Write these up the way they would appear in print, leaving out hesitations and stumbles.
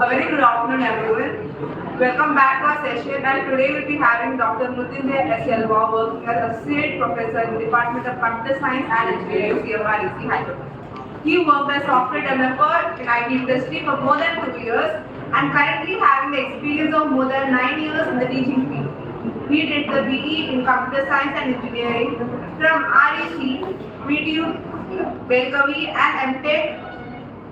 A very good afternoon, everyone. Welcome back to our session, and today we'll be having Dr. Muthinder S. Yalwa, working as Associate Professor in the Department of Computer Science and Engineering, Cmrec, Hyderabad. He worked as software developer in IT industry for more than 2 years and currently having the experience of more than 9 years in the teaching field. He did the BE in Computer Science and Engineering from REC, VTU, Belgavi, and MTech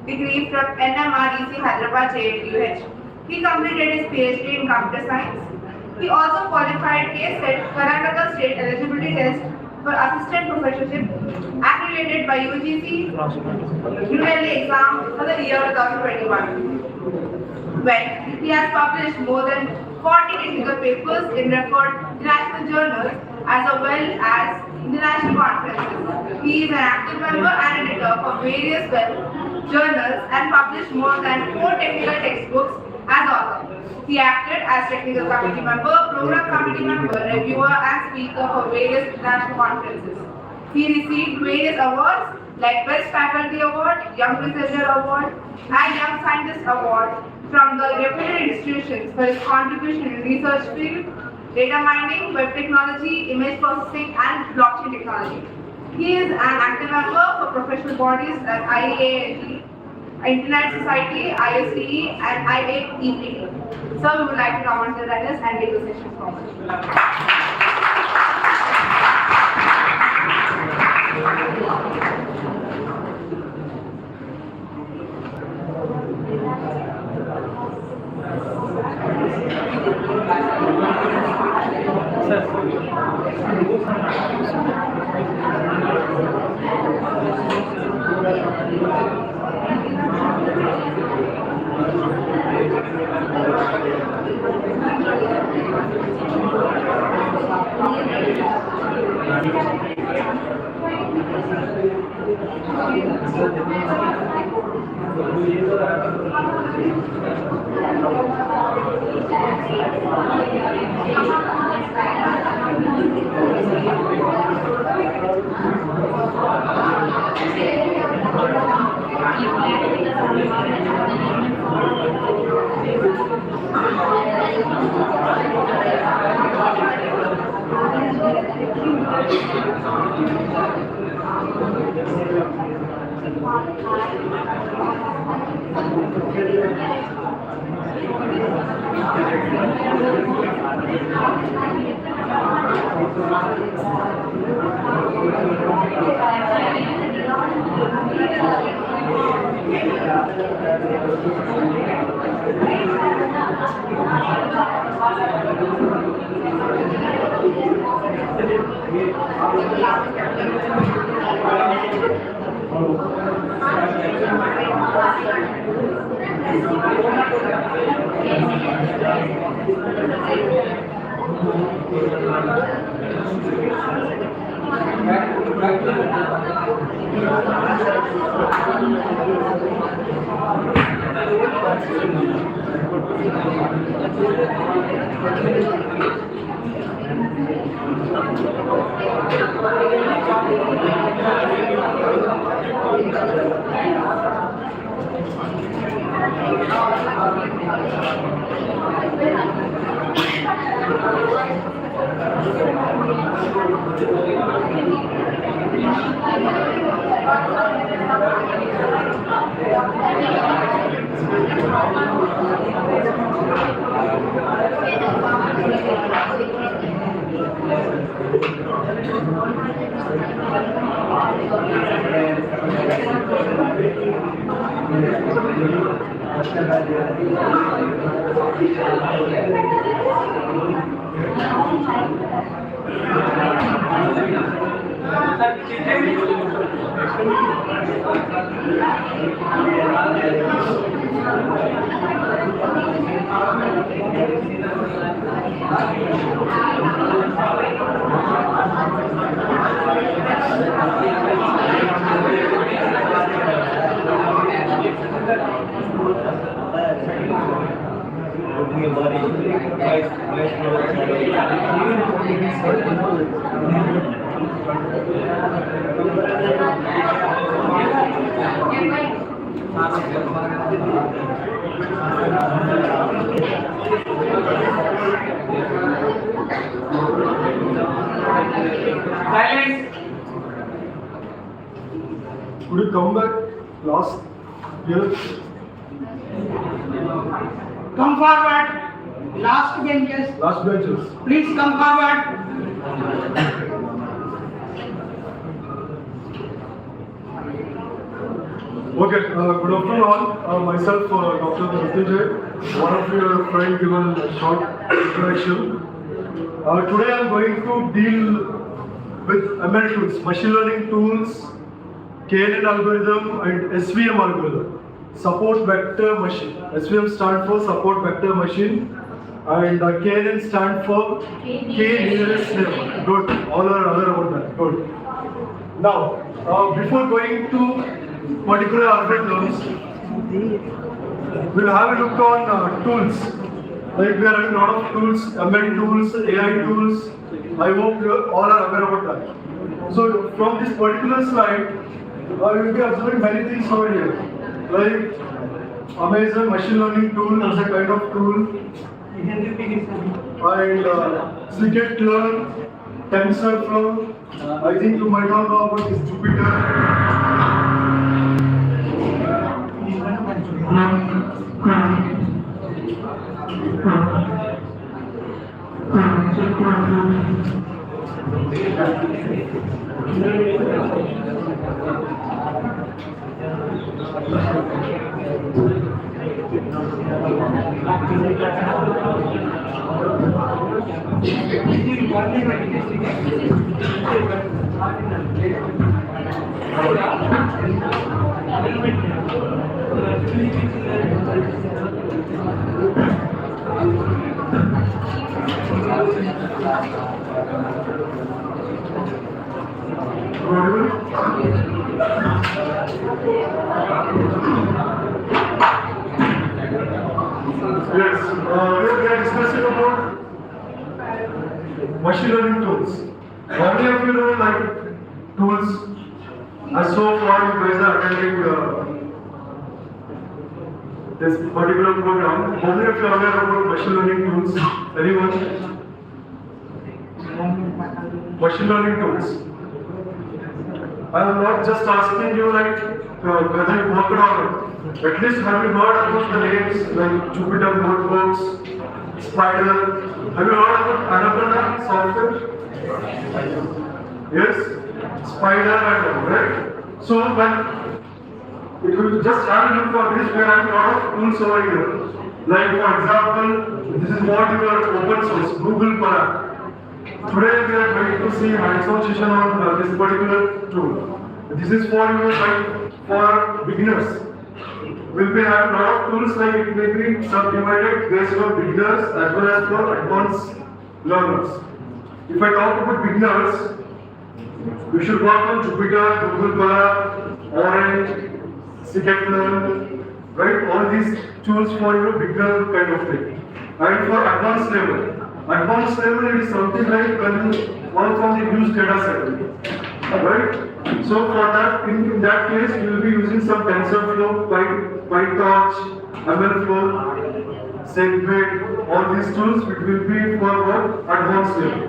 degree from NMREC Hyderabad JNTUH. He completed his PhD in computer science. He also qualified KSET Karnataka State Eligibility Test for Assistant Professorship accredited by UGC New Delhi exam for the year 2021. When he has published more than 40 technical papers in referred international journals as well as international conferences. He is an active member and editor for various journals and published more than 4 technical textbooks as author. He acted as technical committee member, program committee member, reviewer and speaker for various international conferences. He received various awards like Best Faculty Award, Young Researcher Award and Young Scientist Award from the reputed institutions for his contribution in research field, data mining, web technology, image processing and blockchain technology. He is an active member for professional bodies like IAAG, Internet Society, ISCE, and IAEP. So we would like to come on to the writers and take the session forward. Silence. Could you come back last year? Come forward. Last benches. Last benches. Please come forward. Okay, good afternoon all. Myself, Dr. Nitij, one of your friend given a short introduction. Today I am going to deal with ML tools, machine learning tools, KNN algorithm and SVM algorithm. Support vector machine. SVM stands for support vector machine and KNN stands for K nearest neighbor. Good. All are other about that. Good. Now, before going to particular algorithms, we'll have a look on tools. Like we are having a lot of tools, ML tools, AI tools. I hope you all are aware about that. So from this particular slide, you will be observing many things over here. Like Amazon machine learning tool as a kind of tool. And scikit-learn, TensorFlow. I think you might all know about this Jupyter. Yes, we are discussing about machine learning tools. How many of you know like tools? As so far you guys are attending this particular program. How many of you are aware about machine learning tools? Anyone? Machine learning tools. I am not just asking you like whether you worked on it. At least have you heard about the names like Jupyter Notebooks, Spider? Have you heard about Anaconda software? Yes? Spider and all, right? So when if you just have a look for this, we are having a lot of tools over here. Like for example, this is what your open source, Google Colab. Today we are going to see hands-on session on this particular tool. This is for you like for beginners. We'll be having a lot of tools like it may be subdivided based on beginners as well as for advanced learners. If I talk about beginners, we should work on Jupyter, Google Colab, Orange, scikit-learn, right? All these tools for your beginner kind of thing. And for advanced level it is something like when you work on the huge data set, right? So for that, in that case, we will be using some TensorFlow, PyTorch, MLflow, SegWit, all these tools which will be for what? Advanced level.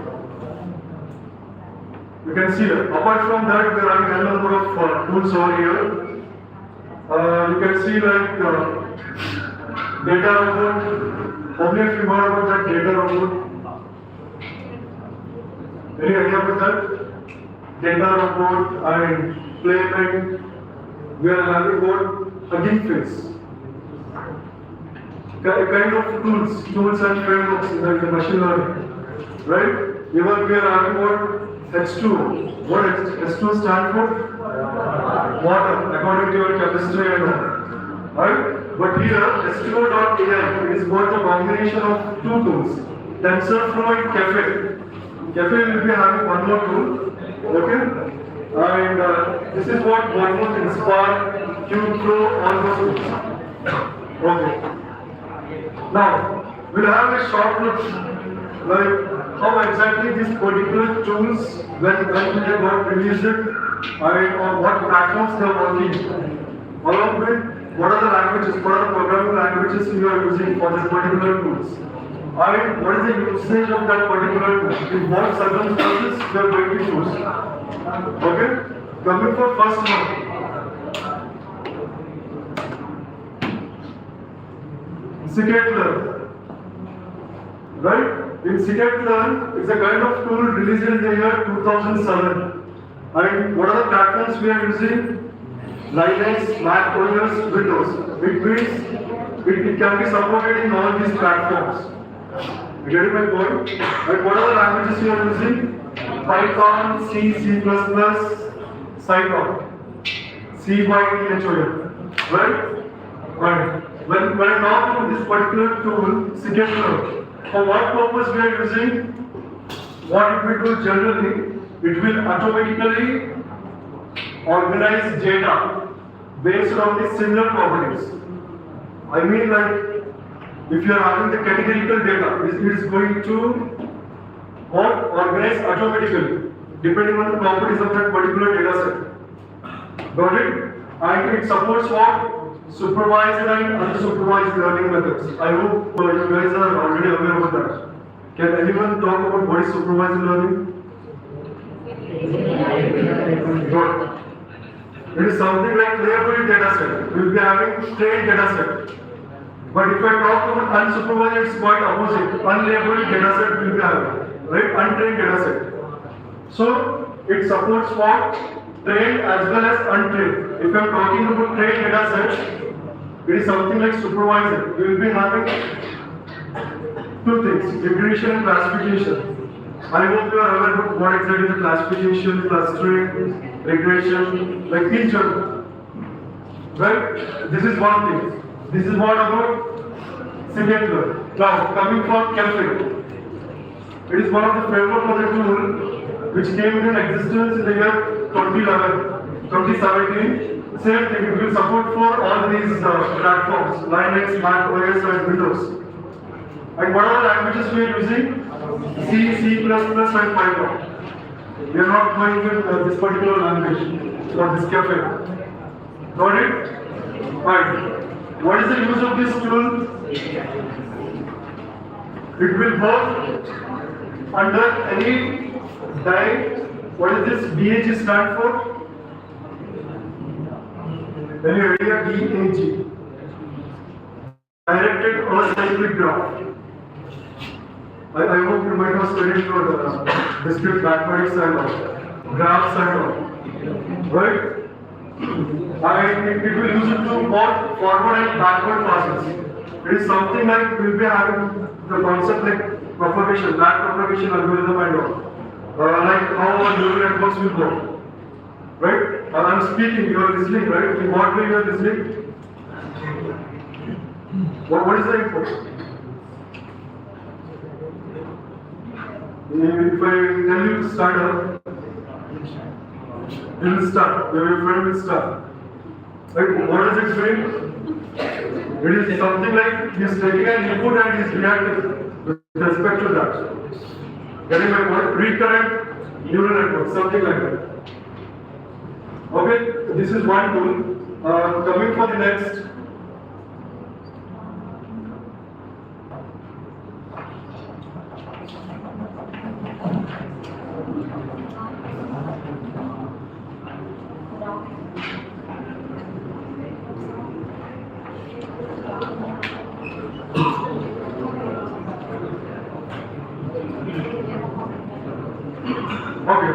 You can see that. Apart from that, we are having a number of tools over here. You can see like data robot. How many of you heard about that data robot? Any idea about that? Data robot and playment. We are having what? Hugging face. A kind of tools and frameworks in the machine learning. Right? Even we are having what? H2. What H2 stand for? Water, according to your chemistry and all. Right? But here, H2.ai is what a combination of two tools. TensorFlow and Caffe. Caffe will be having one more tool. Okay? And this is what one more Inspire, Kubeflow, all those tools. Okay. Now, We'll have a short look, like how exactly these particular tools, when they got released, and on what platforms they are working. Along with what are the languages, what are the programming languages you are using for this particular tools. And what is the usage of that particular tool? In what circumstances we are going to use. Okay? Coming for first one. Scikit-learn. Right? In Scikit-learn, it's a kind of tool released in the year 2007. And what are the platforms we are using? Linux, Mac OS, Windows. It means it can be supported in all these platforms. You get my point? And what are the languages you are using? Python, C, C++, Cython, CYTHON. Right? Right. When I talk about this particular tool, Scikit-learn, for what purpose we are using? What it will do generally, it will automatically organize data based on the similar properties. I mean, like, if you are having the categorical data, it is going to organize automatically depending on the properties of that particular data set. Got it? And it supports what? Supervised and unsupervised learning methods. I hope you guys are already aware of that. Can anyone talk about what is supervised learning? Good. It is something like labeled data set. We will be having trained data set. But if I talk about unsupervised, it's quite opposite. Unlabeled data set will be having, right? Untrained data set. So it supports what? Trained as well as untrained. If I'm talking about trained data set, it is something like supervisor. We will be having two things, regression and classification. I hope you are aware of what exactly the classification, clustering, regression, like in general. Right? This is one thing. This is what about Scikit-learn. Now, coming for Cmrec. It is one of the framework for the tool which came into existence in the year 2011, 2017. Same thing, it will support for all these platforms, Linux, Mac OS and Windows. And what are the languages we are using? C, C++, and Python. We are not going with this particular language for this cafe. Got it? Right. What is the use of this tool? It will work under any what is this BAG stand for? Any idea? DAG. Directed acyclic graph. I hope you might have studied your discrete mathematics and graphs and all. Right? And it will use it to both forward and backward passes. It is something like we will be having the concept like propagation, back propagation algorithm and all. Like how our neural networks will go. Right? I'm speaking, you are listening, right? In what way you are listening? What is the input? If I tell you to start up, you will start, your friend will start. Right? What does it mean? It is something like he is taking an input and he is reacting with respect to that. Getting my point? Recurrent neural network, something like that. Okay, this is one tool. Coming for the next. Okay.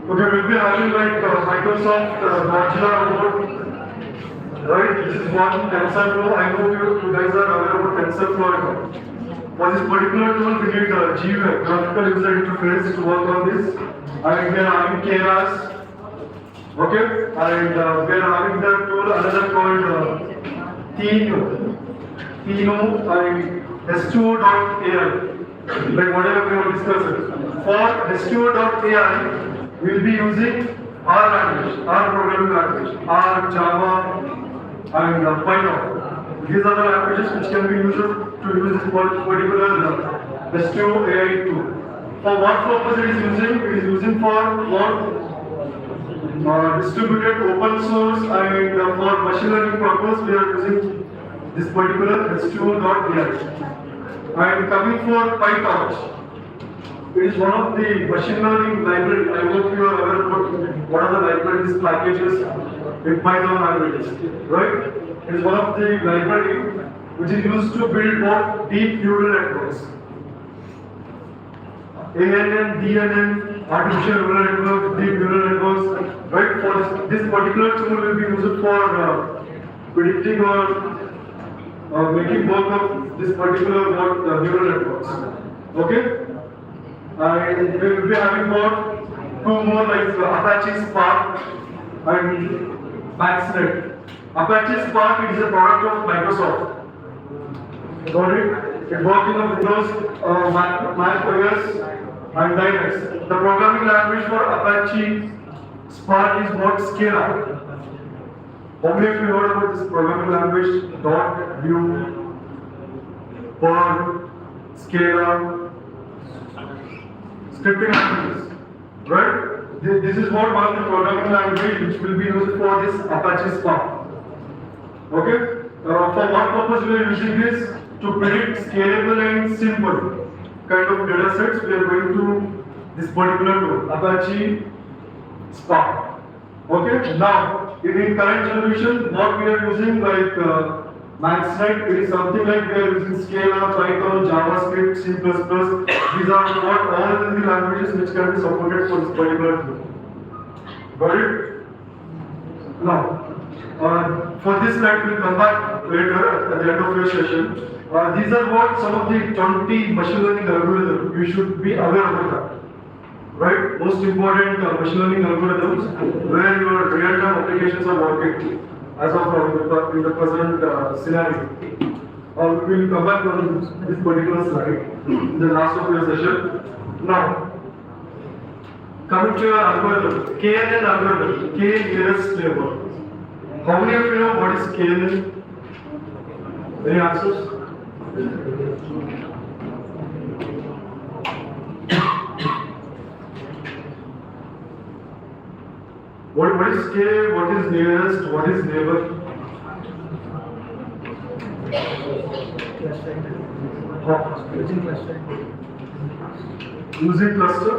Okay, we'll be having like Microsoft Modular Board, right? This is one TensorFlow. I know you guys are aware about TensorFlow. For this particular tool, we need GUI, graphical user interface, to work on this. And we are having KRAS. Okay, and we are having the tool another called Tino and S2.ai. Like whatever we have discussed. For S2.ai, we will be using R language, R programming language, R, Java, and Python. These are the languages which can be used to use this particular S2.ai tool. For what purpose it is using? It is using for what? Distributed open source, and for machine learning purpose we are using this particular S2.ai. And coming for PyTorch, it is one of the machine learning library. I hope you are aware about what are the libraries packages in Python languages, right? It is one of the library which is used to build what deep neural networks. ANN, DNN, artificial neural networks, deep neural networks, right? For this particular tool will be used for predicting or making work of this particular neural networks. Okay? And we will be having two more like Apache Spark and MaxNet. Apache Spark is a product of Microsoft. Got it? It works in Windows, Mac OS, and Linux. The programming language for Apache Spark is what? Scala. How many of you heard about this programming language? Dot, Vue, Perl, Scala, scripting languages, right? This is what one of the programming language which will be used for this Apache Spark. Okay? For what purpose we are using this? To predict scalable and simple kind of data sets. We are going to this particular tool, Apache Spark. Okay? Now, in current generation, what we are using like MaxNet, it is something like we are using Scala, Python, JavaScript, C++. These are what all the languages which can be supported for this particular tool. Got it? Now, for this slide, we'll come back later at the end of your session. These are what some of the 20 machine learning algorithms you should be aware about that. Right? Most important machine learning algorithms where your real-time applications are working as of now in the present scenario. We will come back on this particular slide in the last of your session. Now, coming to your algorithm, KNN algorithm, K nearest neighbor. How many of you know what is KNN? Any answers? What is K? What is nearest? What is neighbor? Using cluster. Using cluster.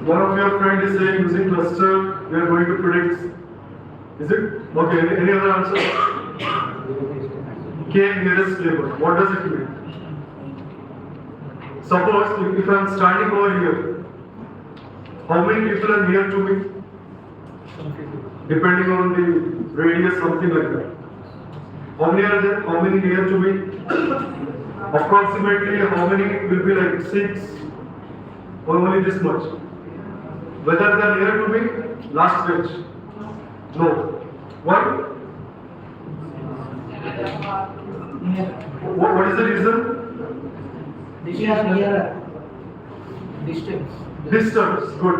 One of your friend is saying using cluster, we are going to predict. Is it? Okay, any other answer? K nearest neighbor. What does it mean? Suppose if I am standing over here, how many people are near to me? Depending on the radius, something like that. How many are there? How many near to me? Approximately how many will be like 6 or only this much? Whether they are near to me? Last page. No. Why? What is the reason? Distance. Distance. Good.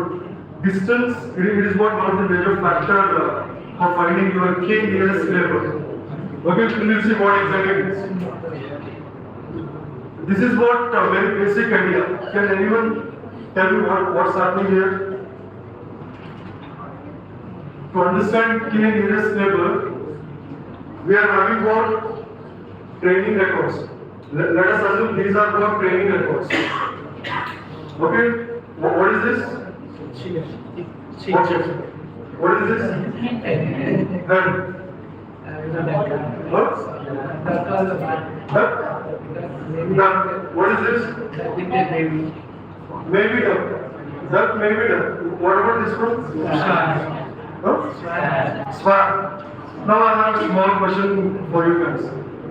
Distance, it is what one of the major factor for finding your K nearest neighbor. Okay, we will see what exactly it is. This is what very basic idea. Can anyone tell me what's happening here? To understand K nearest neighbor, we are having what? Training records. Let us assume these are what training records. Okay, what is this? What is this? Head. What? Duck. What is this? Maybe duck. Duck, maybe duck. What about this one? Huh? Swan. Now I have a small question for you guys.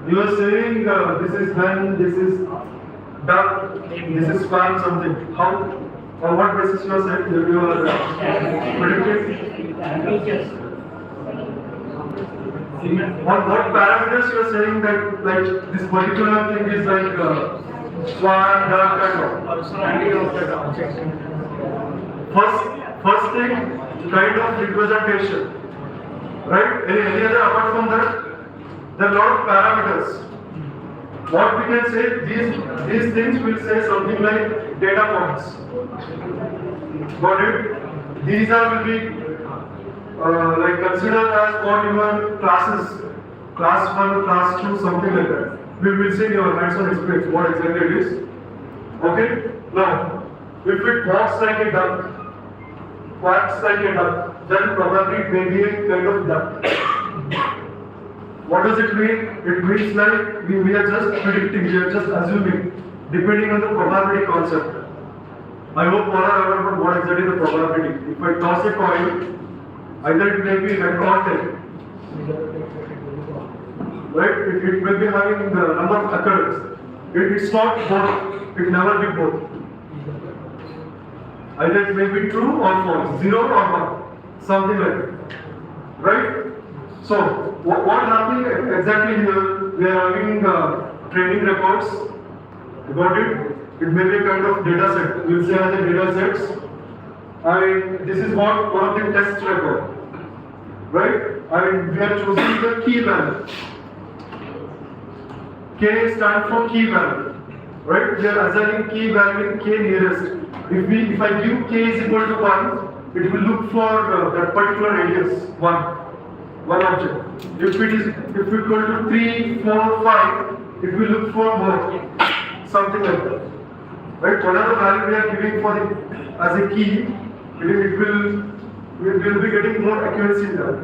You are saying this is when, this is duck, this is fan something. How? On what basis you are saying that you are predicting? On what parameters you are saying that like this particular thing is like swan, duck, and all? First thing, kind of representation, right? Any other apart from that? There are a lot of parameters. What we can say, these things will say something like data points. Got it? These are will be like considered as what your classes, class 1, class 2, something like that. We will see in your hands-on experience what exactly it is. Okay? Now, if it walks like a duck, quacks like a duck, then probably it may be a kind of duck. What does it mean? It means like we are just predicting, we are just assuming, depending on the probability concept. I hope all are aware about what exactly the probability. If I toss a coin, either it may be head or tail. Right? It may be having the number of occurrences. It's not both. It never be both. Either it may be true or false, 0 or 1, something like that. Right? So, what happening exactly here? We are having training records. You got it? It may be a kind of data set. We will say as a data sets. And this is what one of the test record. Right? And we are choosing the key value. K stands for key value. Right? We are assigning key value in K nearest. If I give K is equal to 1, it will look for that particular radius, 1 object. If it is equal to 3, 4, 5, it will look for more, something like that. Right? Whatever value we are giving for it as a key, we will be getting more accuracy in that.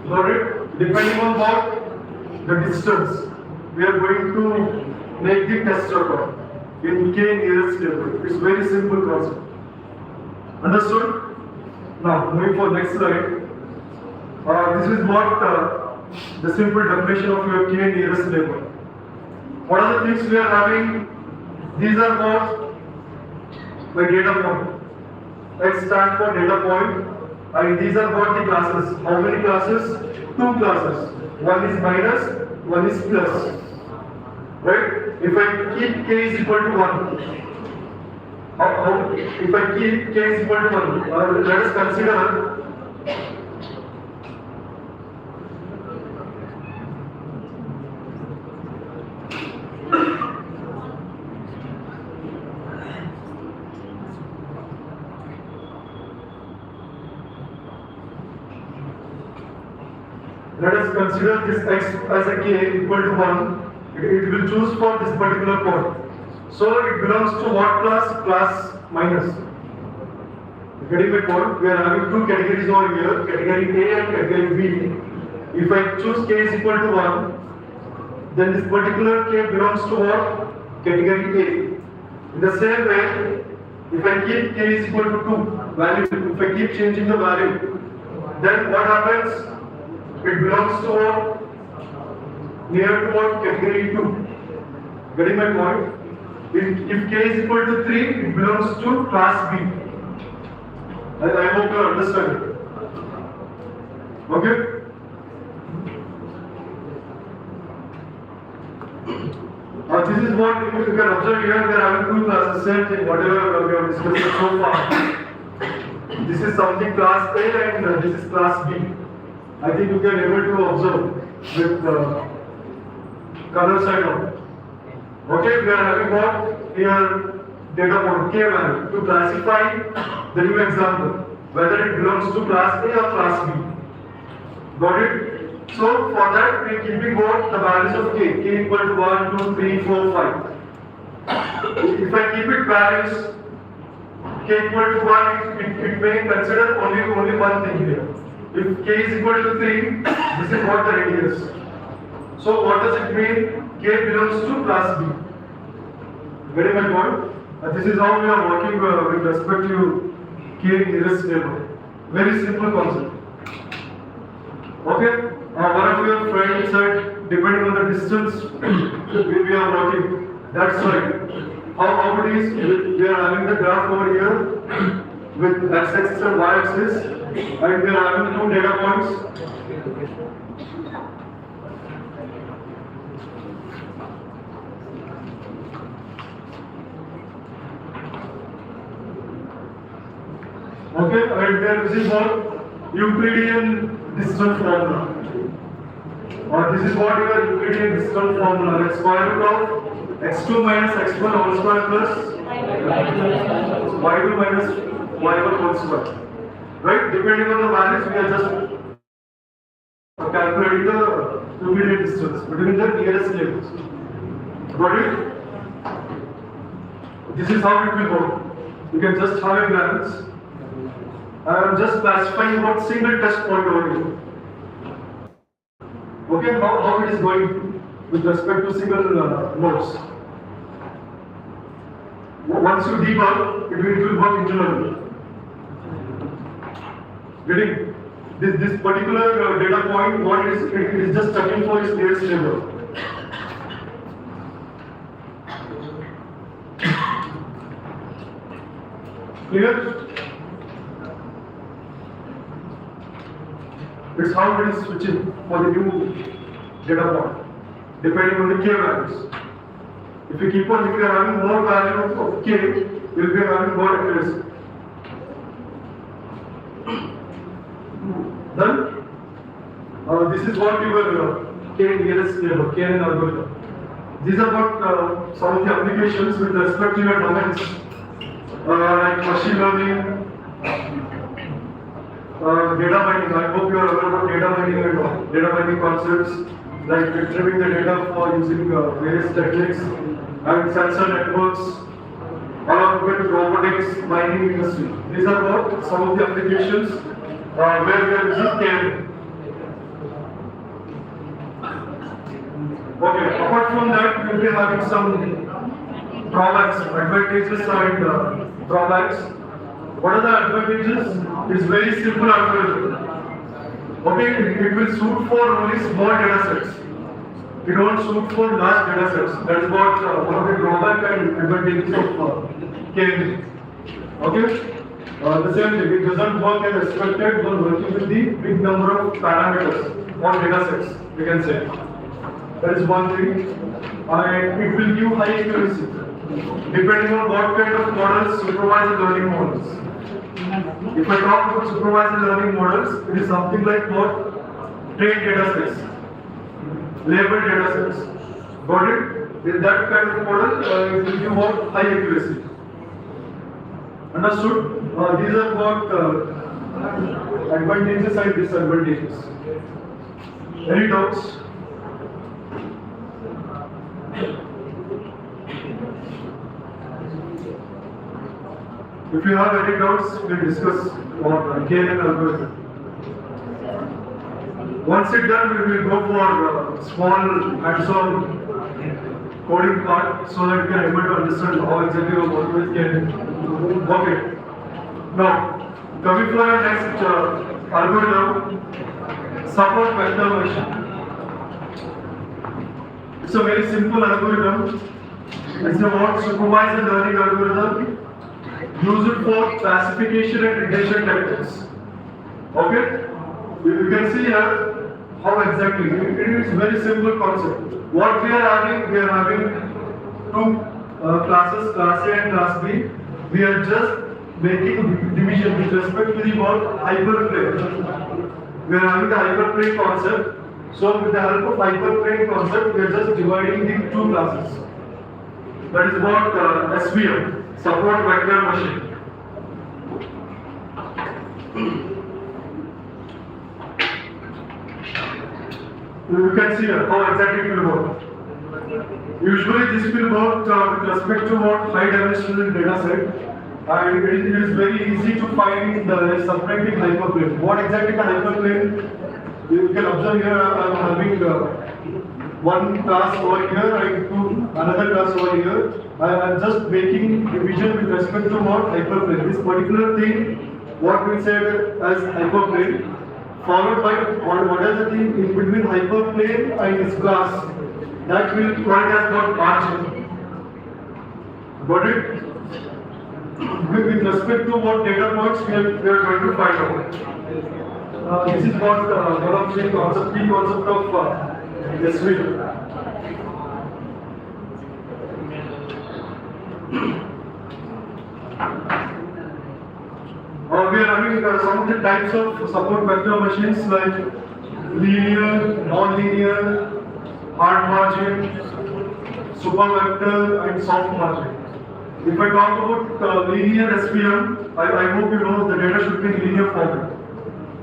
Got it? Depending on what the distance, we are going to make the test record in K nearest neighbor. It's very simple concept. Understood? Now, moving for next slide. This is what the simple definition of your K nearest neighbor. What are the things we are having? These are what? My data point. X stands for data point. And these are what the classes. How many classes? 2 classes. One is minus, one is plus. Right? If I keep K is equal to 1. If I keep K is equal to 1, let us consider this x as a k equal to 1, it will choose for this particular point. So it belongs to what class? Class minus. Getting my point? We are having 2 categories over here, category A and category B. If I choose k is equal to 1, then this particular k belongs to what? Category A. In the same way, if I keep k is equal to 2 value, if I keep changing the value, then what happens? It belongs to what? Near to what? Category 2. Getting my point? If k is equal to 3, it belongs to class B. I hope you understand it. Okay? This is what you can observe here. We are having 2 classes, same thing, whatever we have discussed so far. This is something class A and this is class B. I think you can able to observe with the color side of it. Okay, we are having what? Here data point K value to classify the new example, whether it belongs to class A or class B. Got it? So for that we are keeping what? The values of K equal to 1, 2, 3, 4, 5. If I keep it values K equal to 1, it may consider only one thing here. If K is equal to 3, this is what the radius. So what does it mean? K belongs to class B. Getting my point? This is how we are working with respect to K nearest neighbor. Very simple concept. Okay? One of your friends said depending on the distance we are working. That's right. How it is, we are having the graph over here with x-axis and y-axis, and we are having two data points. Okay, and then this is what Euclidean distance formula. Or this is what your Euclidean distance formula. That's square root of x2 minus x1 whole square plus y2 minus y1 whole square. Right? Depending on the values, we are just calculating the Euclidean distance between the nearest neighbors. Got it? This is how it will go. You can just have a glance. I am just specifying what single test point over here. Okay, how it is going with respect to single nodes. Once you debug, it will work internally. Getting this particular data point, what it is just checking for its nearest neighbor. Clear? It's how it is switching for the new data point, depending on the k values. If you keep on, if you are having more value of k, you will be having more accuracy. Then, this is what your k nearest neighbor, KNN algorithm. These are what some of the applications with respect to your domains, like machine learning, data mining. I hope you are aware about data mining and data mining concepts, like retrieving the data for using various techniques and sensor networks, along with robotics, mining industry. These are what some of the applications where we are using KNN. Okay, apart from that, we will be having some drawbacks, advantages and drawbacks. What are the advantages? It's very simple algorithm. Okay, it will suit for only small data sets. It won't suit for large data sets. That is what one of the drawback and advantages of KNN. Okay? The same thing, it doesn't work as expected when working with the big number of parameters or data sets, we can say. That is one thing. And it will give high accuracy, depending on what kind of models, supervised learning models. If I talk about supervised learning models, it is something like what? Trained data sets, labeled data sets. Got it? With that kind of model, it will give what? High accuracy. Understood? These are what advantages and disadvantages. Any doubts? If you have any doubts, we'll discuss about KNN algorithm. Once it's done, we will go for small hands-on coding part so that you can able to understand how exactly we are working with KNN. Okay. Now, coming for our next algorithm, support vector machine. It's a very simple algorithm. It's about supervised learning algorithm. Use it for classification and regression tactics. Okay? You can see here how exactly. It is very simple concept. What we are having two classes, class A and class B. We are just making division with respect to the word hyperplane. We are having the hyperplane concept. So with the help of hyperplane concept, we are just dividing the two classes. That is what SVM, support vector machine. You can see how exactly it will work. Usually this will work with respect to what high dimensional data set. And it is very easy to find the subtracting hyperplane. What exactly the hyperplane? You can observe here I am having one class over here and another class over here. I am just making division with respect to what hyperplane. This particular thing, what we say as hyperplane. followed by what is the thing in between hyperplane and its class. That will called as what margin. Got it? With respect to what data points we are going to find out. This is what one of the key concept of SVM. We are having some of the types of support vector machines like linear, non-linear, hard margin, super vector, and soft margin. If I talk about linear SVM, I hope you know the data should be in linear format,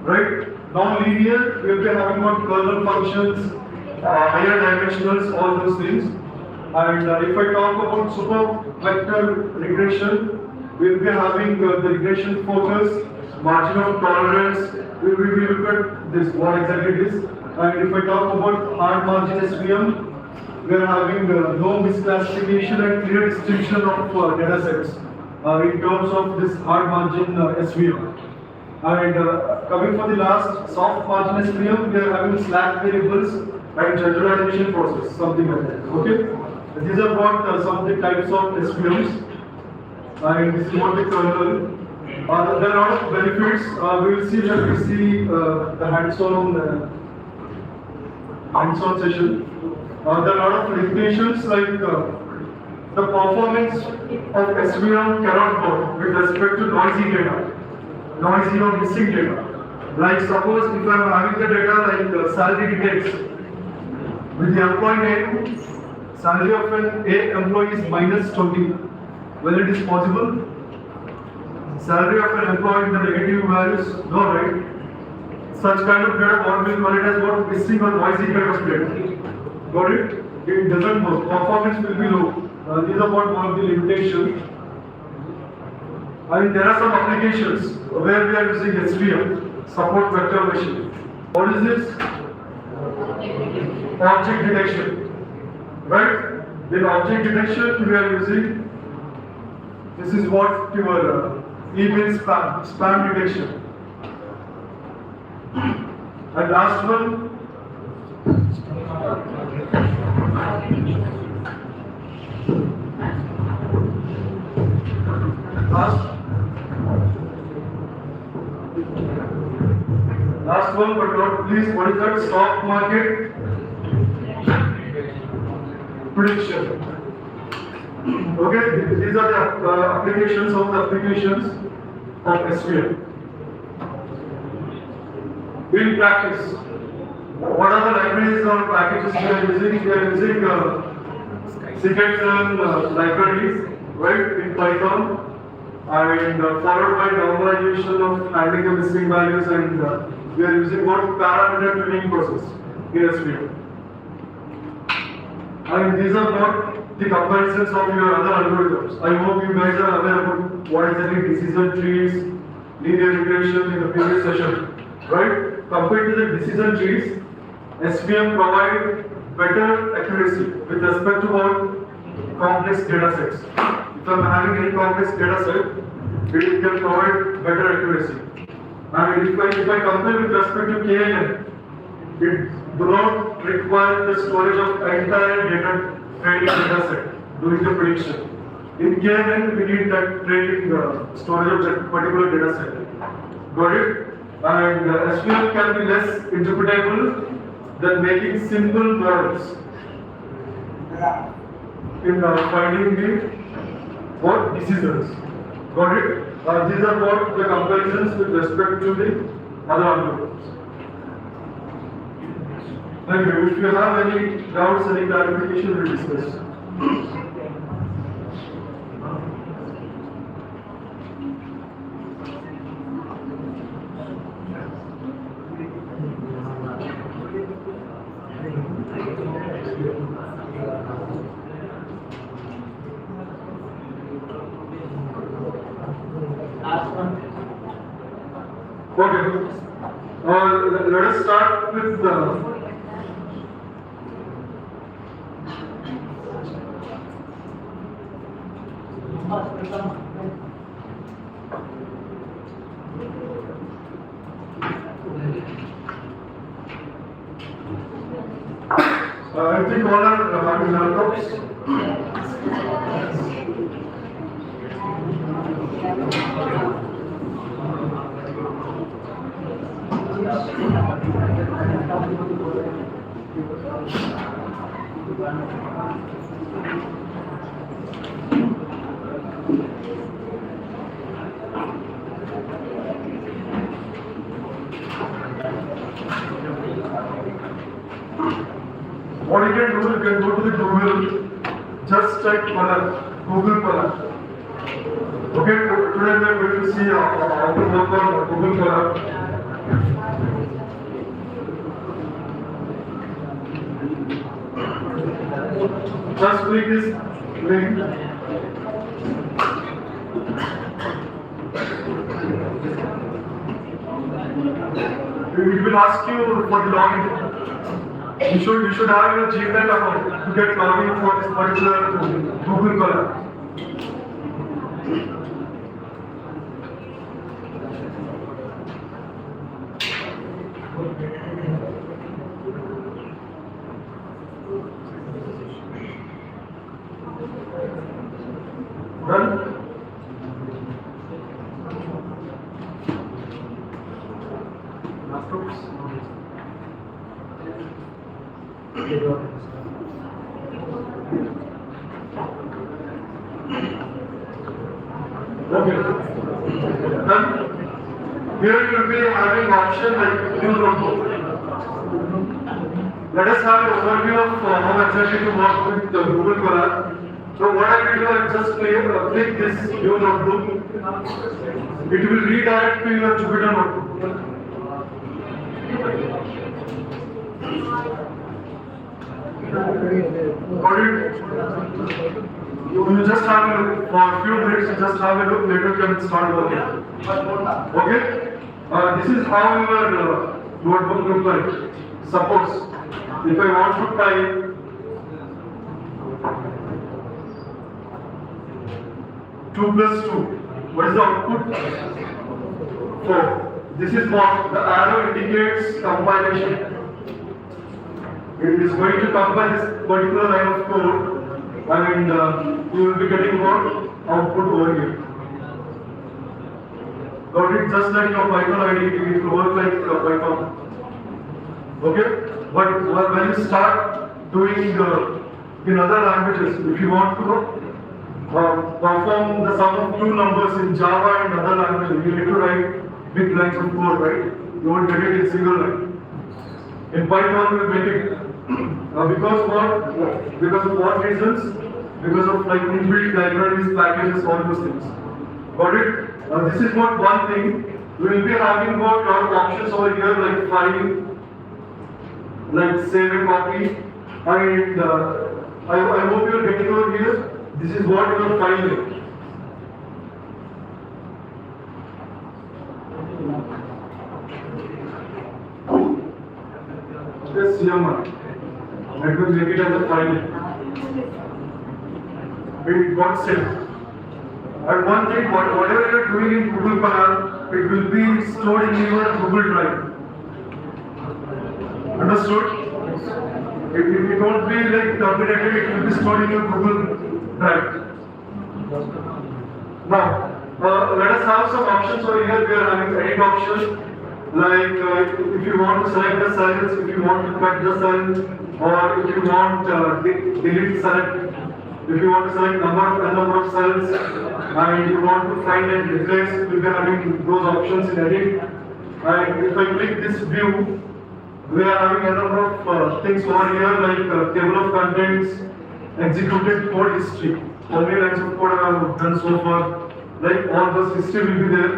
right? Non-linear, we will be having what kernel functions, higher dimensionals, all those things. And if I talk about super vector regression, we will be having the regression focus, margin of tolerance. We will look at this, what exactly it is. And if I talk about hard margin SVM, we are having no misclassification and clear distinction of data sets in terms of this hard margin SVM. And coming for the last, soft margin SVM, we are having slack variables and generalization process, something like that. Okay? These are what some of the types of SVMs. And this is what the kernel. There are a lot of benefits. We will see that we see the hands-on session. There are a lot of limitations like the performance of SVM cannot go with respect to noisy data, noisy or missing data. Like suppose if I am having the data like salary details with the employee name, salary of an A employee is -20. Whether it is possible? Salary of an employee in the negative values? No, right? Such kind of data, what we call it as what missing or noisy kind of data. Got it? It doesn't work. Performance will be low. These are what one of the limitations. And there are some applications where we are using SVM, support vector machine. What is this? Object detection. Right? In object detection, we are using. This is what your email spam detection. And last one. Last one, but not least, what is that? Stock market prediction. Okay, these are the applications of SVM. In practice, what are the libraries or packages we are using? We are using Cmrec libraries, right, in Python, and followed by normalization of handling the missing values, and we are using what parameter tuning process in SVM. And these are not the comparisons of your other algorithms. I hope you guys are aware about what exactly decision trees, linear regression in the previous session, right? Compared to the decision trees, SVM provide better accuracy with respect to what complex data sets. If I'm having any complex data set, it can provide better accuracy. And if I compare with respect to KNN, it do not require the storage of entire training data set during the prediction. In KNN, we need that training storage of that particular data set. Got it? And SVM can be less interpretable than making simple models in finding the what decisions. Got it? These are what the comparisons with respect to the other algorithms. Thank you. If you have any doubts, any clarification, we'll discuss. Okay. Let us start with the I think all are having laptops. What you can do, you can go to the Google, just type color, Google color. Okay, today we are going to see how to work on Google color. Just click this link. It will ask you for the login. You should have your Gmail account to get login for this particular Google color. Done? Laptops. Okay. Then here you will be having option like new logo. Let us have an overview of how exactly to work with the Google Color. So what I will do, I just click this new notebook. It will redirect to your Jupyter notebook. Got it? You just have a look for a few minutes. You just have a look. Later you can start working. Okay? This is how your notebook looks like. Suppose if I want to type 2 plus 2, what is the output? 4. This is what the arrow indicates compilation. It is going to compile this particular line of code, and you will be getting what output over here. Got it? Just like your Python ID, it will work like Python. Okay? But when you start doing in other languages, if you want to perform the sum of two numbers in Java and other languages, you need to write big lines of code, right? You won't get it in single line. In Python, we will make it because what? Because of what reasons? Because of like inbuilt libraries, packages, all those things. Got it? This is what one thing. We will be having about lot of options over here like file, like save a copy, and I hope you are getting over here. This is what your file is. This Cmrec. Let me make it as a file. It got saved. And one thing, whatever you are doing in Google Color, it will be stored in your Google Drive. Understood? It won't be like terminated, it will be stored in your Google Drive. Now, let us have some options over here. We are having edit option. Like if you want to select the cells, if you want to cut the cell, or if you want delete select, if you want to select number of cells, and you want to find and replace, we'll be having those options in edit. And if I click this view, we are having a number of things over here like table of contents, executed code history. How many lines of code I have done so far? Like all this history will be there.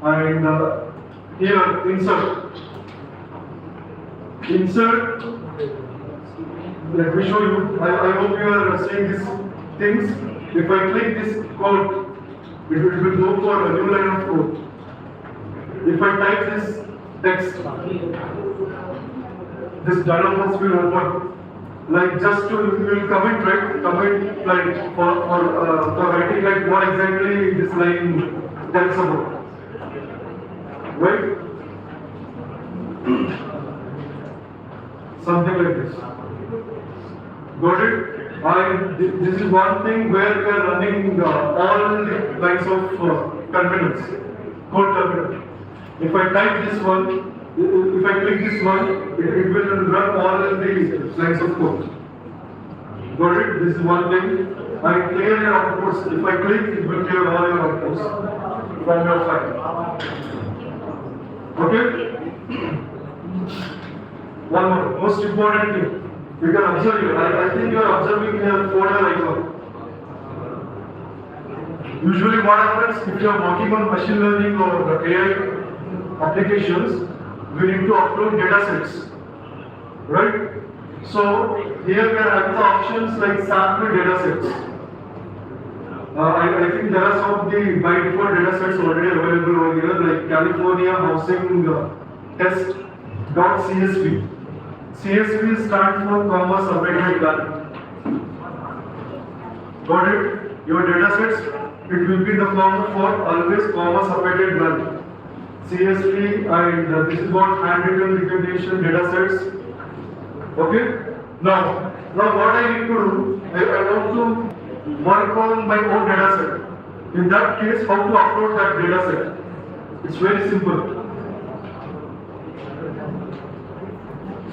And here, insert. Let me show you. I hope you are seeing these things. If I click this code, it will go for a new line of code. If I type this text, this dialog box will open. Like just to you will comment, right? Comment like for writing like what exactly this line tells about. Right? Something like this. Got it? This is one thing where we are running all the kinds of terminals, code terminal. If I type this one, if I click this one, it will run all the lines of code. Got it? This is one thing. I clear your outputs. If I click, it will clear all your outputs from your file. Okay? One more, most important thing. You can observe here. I think you are observing here folder icon. Usually what happens if you are working on machine learning or AI applications, we need to upload data sets. Right? So here we are having the options like sample data sets. I think there are some of the by default data sets already available over here, like California housing test.csv. CSV stands for comma submitted value. Got it? Your data sets, it will be the form for always comma submitted value. CSV and this is what handwritten recognition data sets. Okay? Now what I need to do, I want to work on my own data set. In that case, how to upload that data set? It's very simple.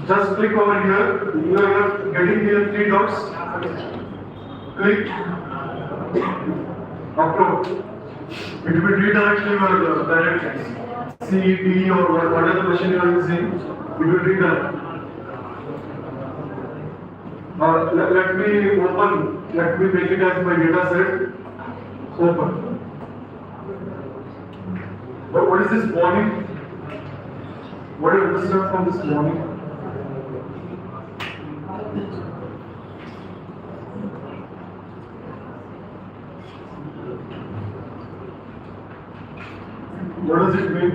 Just click over here. You are getting here 3 dots. Click upload. It will redirect your directories. C, D or whatever machine you are using. It will redirect. Let me open. Let me make it as my data set. Open. What is this warning? What do you understand from this warning? What does it mean?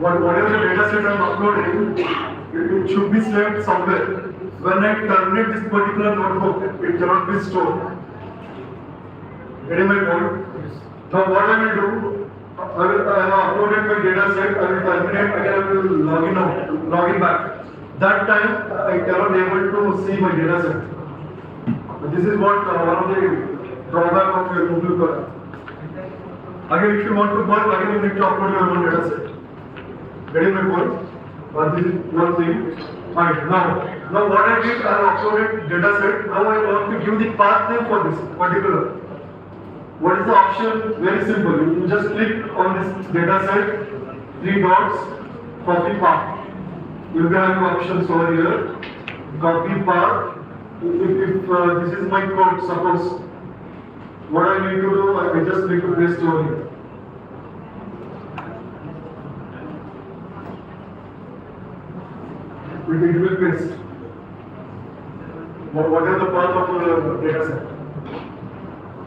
Whatever the data set I am uploading, it should be saved somewhere. When I terminate this particular notebook, it cannot be stored. Getting my point? Now what I will do, I have uploaded my data set, I will terminate, again I will log in back. That time I cannot able to see my data set. This is what one of the drawback of your Google Code. Again, if you want to work, again you need to upload your own data set. Getting my point? This is one thing. Fine. Now what I did, I have uploaded data set. Now I want to give the path name for this particular. What is the option? Very simple. You just click on this data set, 3 dots, copy path. You will have options over here. Copy path. If this is my code, suppose. What I need to do, I just need to paste over here. It will paste. What is the path of the data set?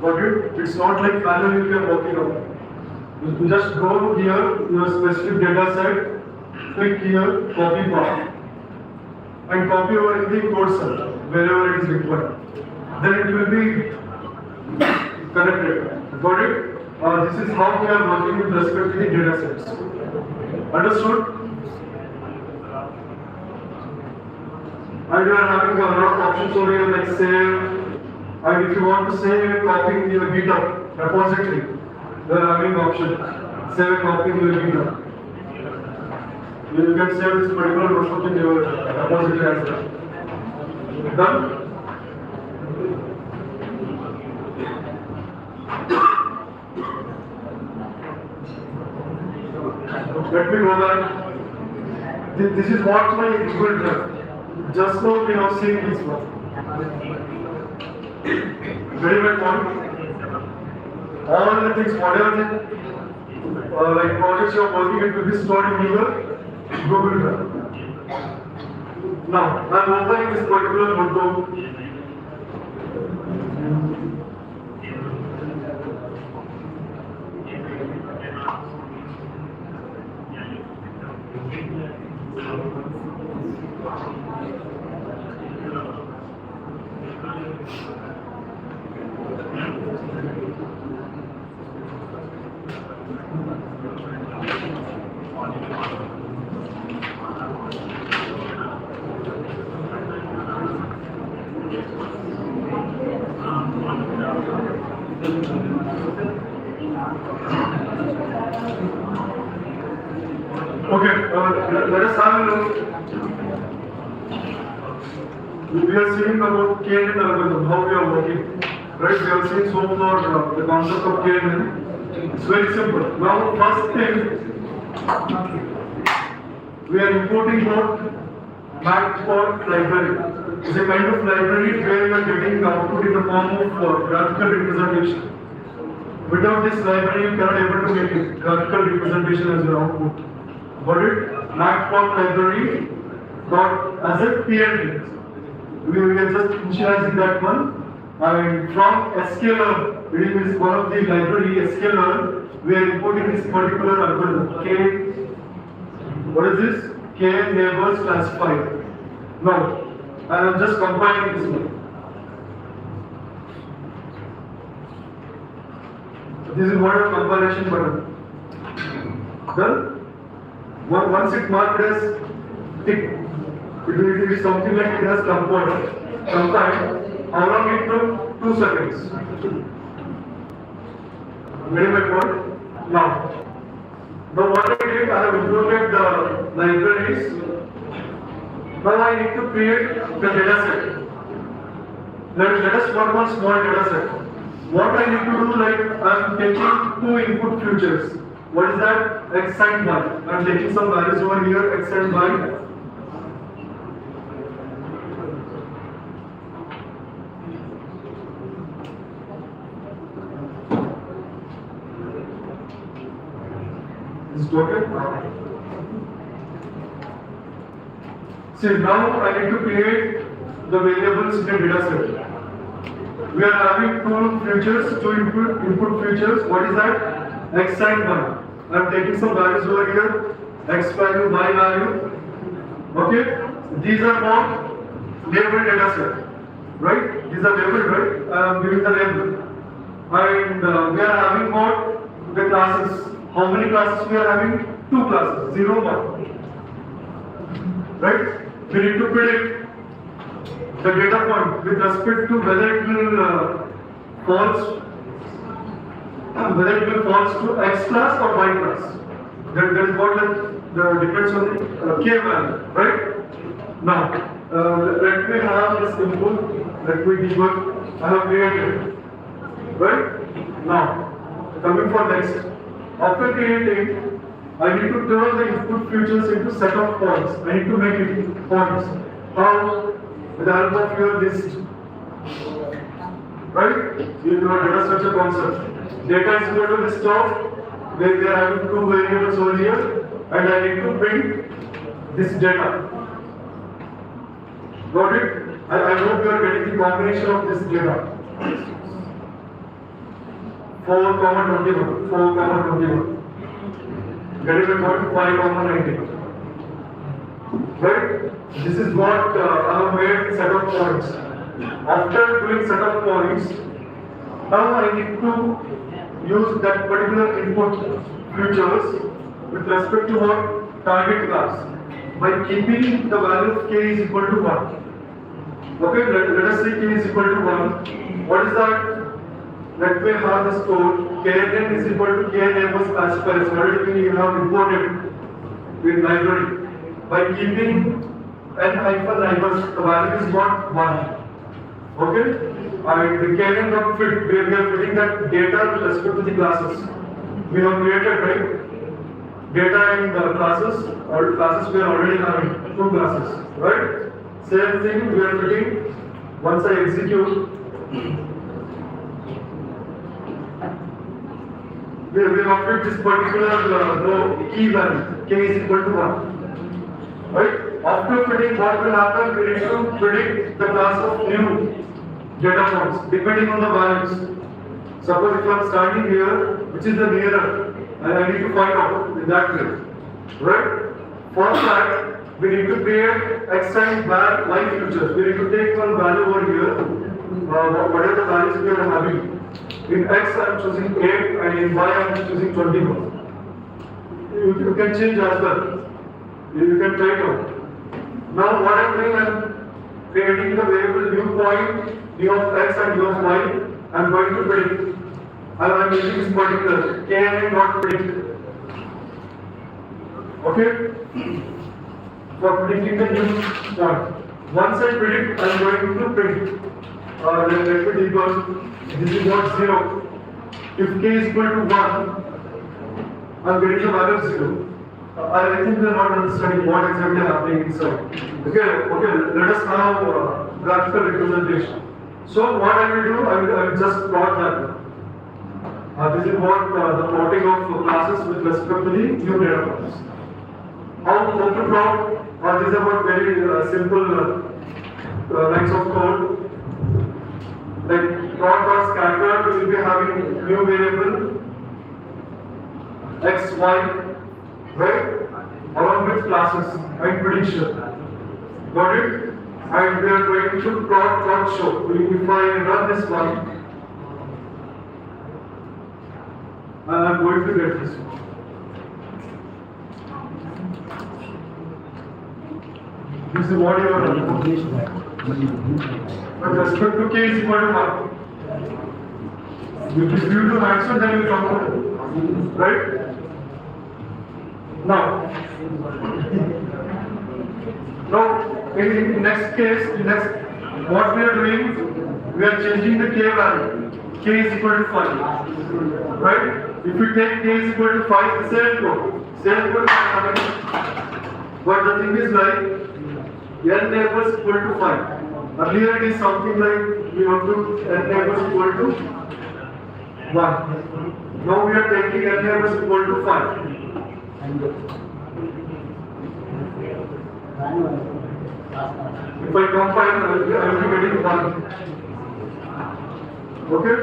But it's not like manually we are working on. You just go here, your specific data set, click here, copy path, and copy over in the code cell, wherever it is required. Then it will be connected. Got it? This is how we are working with respect to the data sets. Understood? And you are having a lot of options over here like save. And if you want to save a copy in your GitHub repository, you are having option. Save a copy in your GitHub. You can save this particular notebook in your repository as well. Done? Let me go back. This is what my Google Drive. Just now we have seen this one. Very well point. All the things, whatever like projects you are working, it will be stored in your Google Drive. Now, I am opening this particular notebook. Okay, let us have a look. We are seeing about KNN algorithm, how we are working. Right, we have seen so far the concept of KNN. It's very simple. Now, first thing, we are importing what Matplotlib library. It's a kind of library where we are getting output in the form of graphical representation. Without this library, you cannot able to make it graphical representation as your output. Got it? Matplotlib library dot as a PNG. We are just initializing that one. And from scalar, it is one of the library scalar, we are importing this particular algorithm. K, what is this? K neighbors classified. Now, I am just compiling this one. This is what a compilation button. Done? Once it marked as tick, it is something like it has compiled. How long it took? 2 seconds. Getting my point? Now what I did, I have included the libraries. Now I need to create the data set. Let us work on small data set. What I need to do, like I am taking 2 input futures. What is that? X and Y. I am taking some values over here, X and Y. Is it okay? See, now I need to create the variables in the data set. We are having 2 futures, 2 input futures. What is that? X and Y. I am taking some values over here. X value, Y value. Okay? These are what? Labeled data set. Right? These are labeled, right? I am giving the label. And we are having what? The classes. How many classes we are having? 2 classes, 0, 1. Right? We need to predict the data point with respect to whether it will false to X class or Y class. That is what the depends on the K value, right? Now, let me have this input. Let me debug. I have created. Right? Now, coming for next. After creating, I need to turn the input futures into set of points. I need to make it points. How? With the help of your list. Right? You know data structure concept. Data is equal to list of where we are having 2 variables over here, and I need to print this data. Got it? I hope you are getting the combination of this data. 4,21. 4,21. Getting the point 5,19. Right? This is what I have made set of points. After doing set of points, now I need to use that particular input futures with respect to what target class by keeping the value of k is equal to 1. Okay, let us say k is equal to 1. What is that? Let me have this code. KNN is equal to KNN classifiers. Already we have imported with library. By keeping n hyphen neighbors, the value is not 1. Okay? And the KNN dot fit, we are fitting that data with respect to the classes. We have created, right? Data and classes, or classes we are already having 2 classes, right? Same thing we are fitting. Once I execute, we have fit this particular key value, k is equal to 1. Right? After fitting, what will happen? We need to predict the class of new data points depending on the values. Suppose if I am starting here, which is the nearer, I need to find out in that way. Right? For that, we need to create x and y futures. We need to take one value over here, whatever the values we are having. In x I am choosing 8 and in y I am choosing 21. You can change as well. You can try it out. Now what I am doing, I am creating the variable new point, u of x and u of y. I am going to predict. I'm using this particular KNN dot predict. Okay? For predicting the new point. Once I predict, I'm going to print. Let me debug. This is not 0. If k is equal to 1, I'm getting the value of 0. I think they're not understanding what exactly happening inside. Okay, let us now graphical representation. So what I will do, I will just plot that. This is what the plotting of classes with respect to the new data points. How to plot? These are what very simple lines of code. Like plot or scatter, we will be having new variable x, y, right? Along with classes and prediction. Got it? And we are going to plot show. If I run this one, I am going to get this one. This is what you are running. With respect to k is equal to 1. If you do answer, then you come to right? Now, in next case, what we are doing, we are changing the k value. K is equal to 5, right? If you take k is equal to 5, same code. But the thing is like, n neighbors equal to 5. Earlier it is something like we have to n neighbors equal to 1. Now we are taking n neighbors equal to 5. If I compile, I will be getting 1. Okay?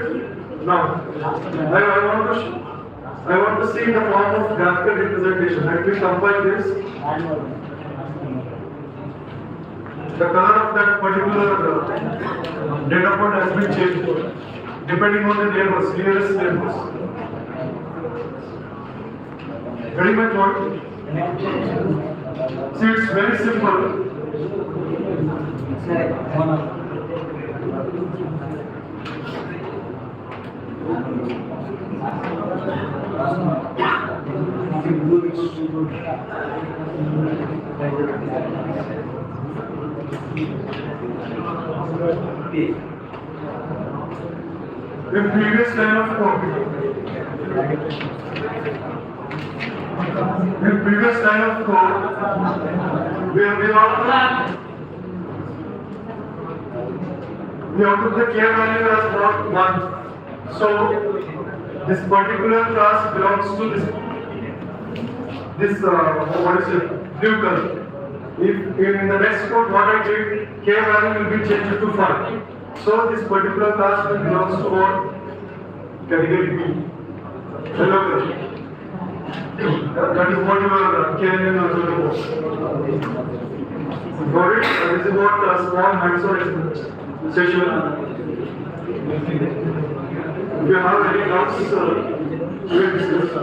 Now, I want to see in the form of graphical representation. Let me compile this. The color of that particular data point has been changed depending on the neighbors, nearest neighbors. Very much what? See, it's very simple. In previous line of code, we have put the k value as not 1. So this particular class belongs to this what is it? Blue color. If in the next code what I did, k value will be changed to 5. So this particular class will belongs to what? Category B. Yellow color. That is what you are carrying on the board. Got it? This is what small hands-on session. If you have any doubts, we will discuss.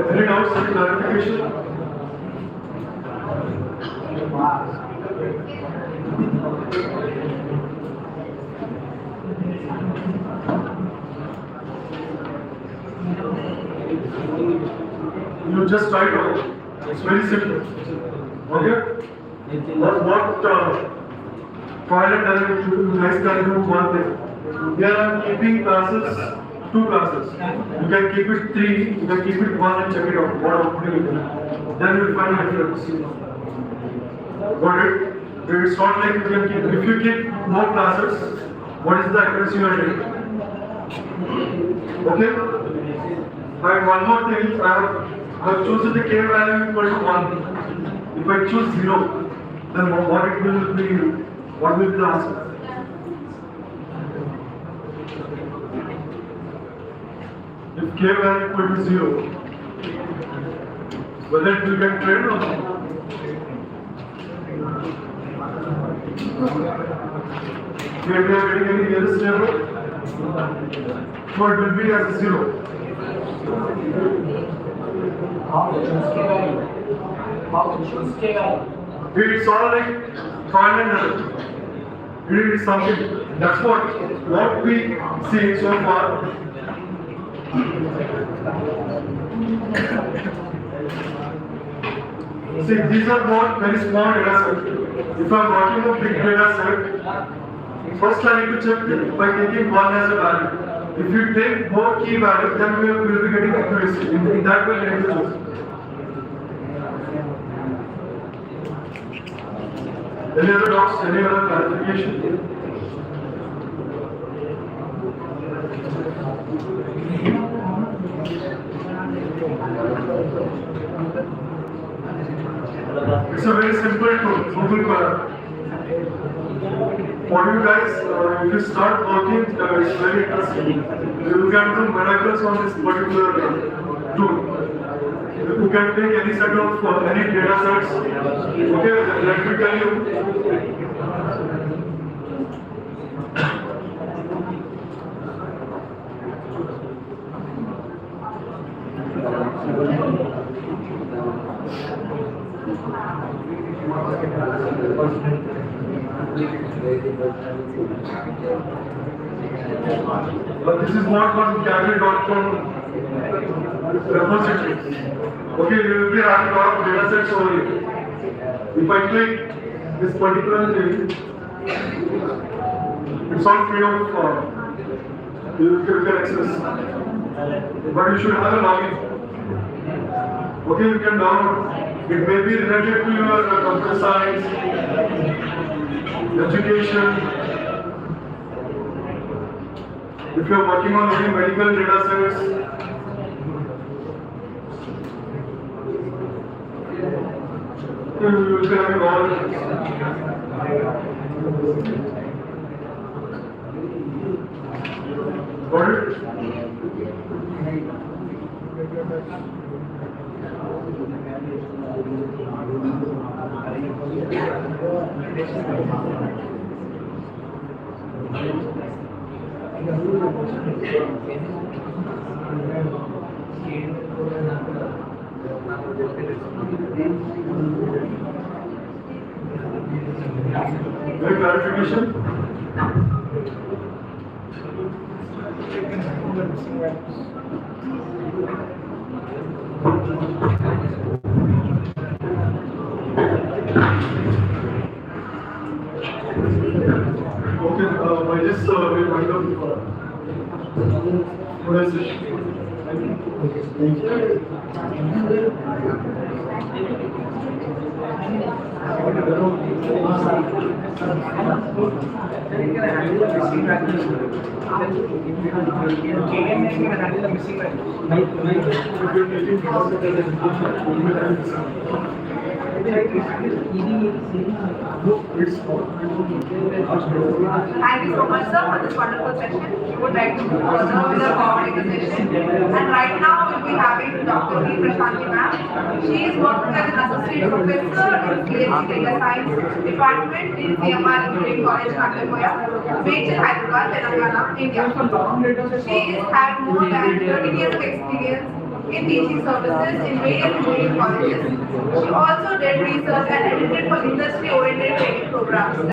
Any doubts, any clarification? You just try it out. It's very simple. Okay? What Pilot does, you guys can do one thing. Here I am keeping classes, two classes. You can keep it three, you can keep it one and check it out. What output you get. Then you will find the difference. Got it? It's not like you can keep, if you keep more classes, what is the accuracy you are getting? Okay? And one more thing, I have chosen the k value equal to 1. If I choose 0, then what it will be, what will be the answer? If k value equal to 0, whether it will get trained or not? Here we are getting any nearest neighbor, so it will be as a 0. It's all like trial and error. It is something. That's what we see so far. See, these are not very small data sets. If I am working on big data set, first I need to check by taking one as a value. If you take more key values, then we will be getting accuracy. In that way, we need to choose. Any other doubts? Any other clarification? It's a very simple tool, Google Color. For you guys, if you start working, it's very interesting. You can do miracles on this particular tool. You can take any set of any data sets. Okay, let me tell you. But this is not one Gabby.com repository. Okay, you will be having a lot of data sets over here. If I click this particular thing, it's all free of you can access. But you should have a login. Okay, you can download. It may be related to your computer science, education. If you are working on any medical data sets, you will be having all. Got it? Any clarification? Okay, by this we wind up today's session. Thank you. Thank you so much, sir, for this wonderful session. We would like to move further with the coordinating session. And right now, we'll be having Dr. V. Prashanti ma'am. She is working as an associate professor in PhD Data Science Department in Cmrec Engineering College, Kandakoya, based in Hyderabad, Telangana, India. She has had more than 30 years of experience in teaching services in various engineering colleges. She also did research and edited for industry-oriented training programs.